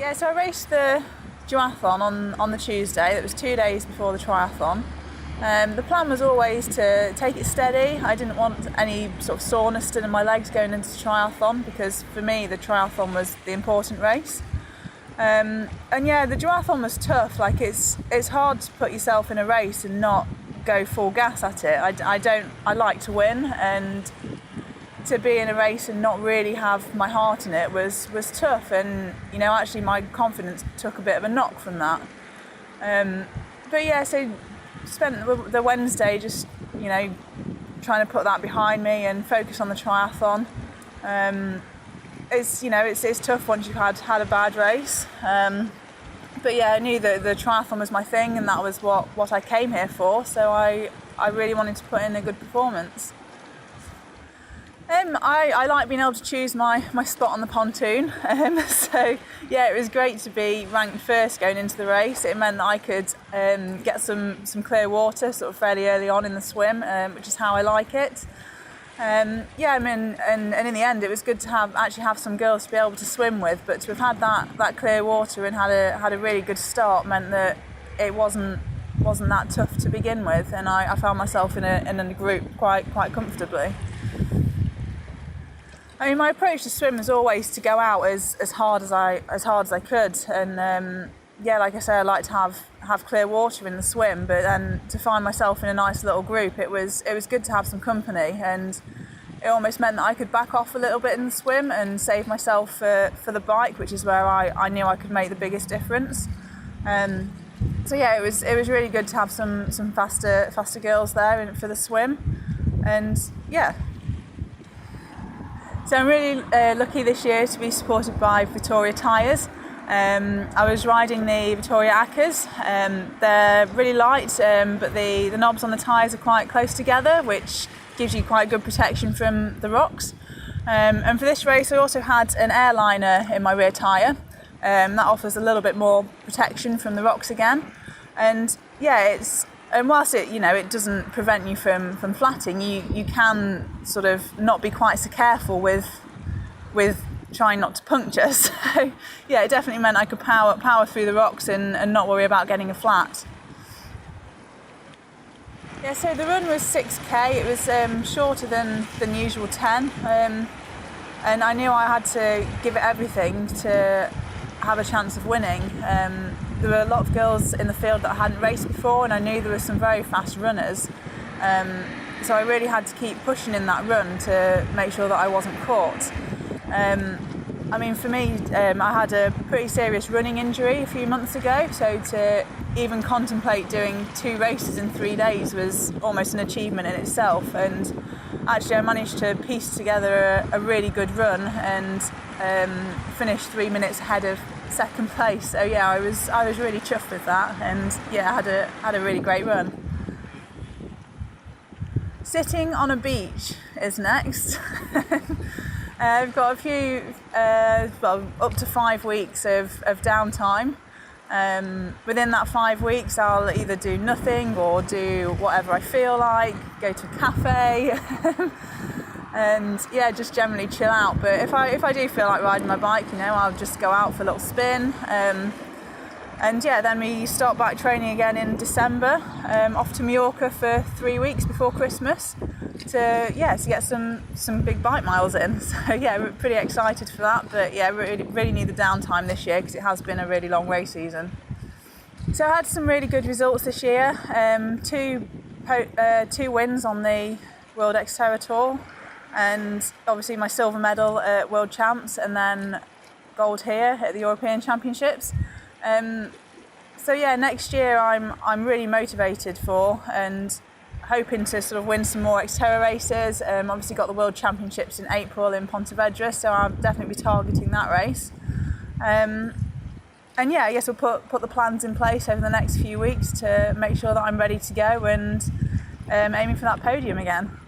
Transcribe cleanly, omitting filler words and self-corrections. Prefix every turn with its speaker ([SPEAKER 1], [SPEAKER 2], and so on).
[SPEAKER 1] Yeah, so I raced the duathlon on the Tuesday. It was 2 days before the triathlon. The plan was always to take it steady. I didn't want any sort of soreness still in my legs going into the triathlon, because for me the triathlon was the important race. And yeah, the duathlon was tough. Like it's hard to put yourself in a race and not go full gas at it. I like to win, and to be in a race and not really have my heart in it was tough. And actually my confidence took a bit of a knock from that. But yeah, so spent the Wednesday just trying to put that behind me and focus on the triathlon. It's tough once you've had a bad race. But yeah, I knew that the triathlon was my thing, and that was what I came here for. So I really wanted to put in a good performance. I like being able to choose my spot on the pontoon. So yeah, it was great to be ranked first going into the race. It meant that I could get some clear water sort of fairly early on in the swim, which is how I like it. And in the end, it was good to have some girls to be able to swim with. But to have had that clear water and had a really good start meant that it wasn't that tough to begin with, and I found myself in a group quite comfortably. I mean, my approach to swim was always to go out as hard as I could, and like I say, I like to have clear water in the swim. But then to find myself in a nice little group, it was good to have some company, and it almost meant that I could back off a little bit in the swim and save myself for the bike, which is where I knew I could make the biggest difference. So yeah, it was really good to have some faster girls there for the swim, and yeah. So I'm really lucky this year to be supported by Victoria tyres. I was riding the Victoria Accas. They're really light, but the knobs on the tyres are quite close together, which gives you quite good protection from the rocks. And for this race I also had an airliner in my rear tyre. That offers a little bit more protection from the rocks again. And yeah, and whilst it doesn't prevent you from flatting, you can sort of not be quite so careful with trying not to puncture. So yeah, it definitely meant I could power through the rocks and not worry about getting a flat. Yeah, so the run was 6k. It was shorter than usual 10, and I knew I had to give it everything to have a chance of winning. There were a lot of girls in the field that I hadn't raced before, and I knew there were some very fast runners. So I really had to keep pushing in that run to make sure that I wasn't caught. I mean, for me, I had a pretty serious running injury a few months ago, so to even contemplate doing 2 races in 3 days was almost an achievement in itself. And actually I managed to piece together a really good run and finished 3 minutes ahead of second place. So yeah, I was really chuffed with that, and yeah, I had a really great run. Sitting on a beach is next. I've got a few, up to 5 weeks of downtime. Within that 5 weeks, I'll either do nothing or do whatever I feel like, go to a cafe, and yeah, just generally chill out. But if I do feel like riding my bike, I'll just go out for a little spin. And yeah, then we start back training again in December, off to Mallorca for 3 weeks before Christmas to get some big bike miles in. So yeah, we're pretty excited for that. But yeah, really need the downtime this year because it has been a really long race season. So I had some really good results this year. Two wins on the World Xterra Tour, and obviously my silver medal at World Champs, and then gold here at the European Championships. So yeah, next year I'm really motivated for and hoping to sort of win some more Xterra races. Obviously got the World Championships in April in Pontevedra, so I'll definitely be targeting that race. And yeah, I guess we'll put the plans in place over the next few weeks to make sure that I'm ready to go and aiming for that podium again.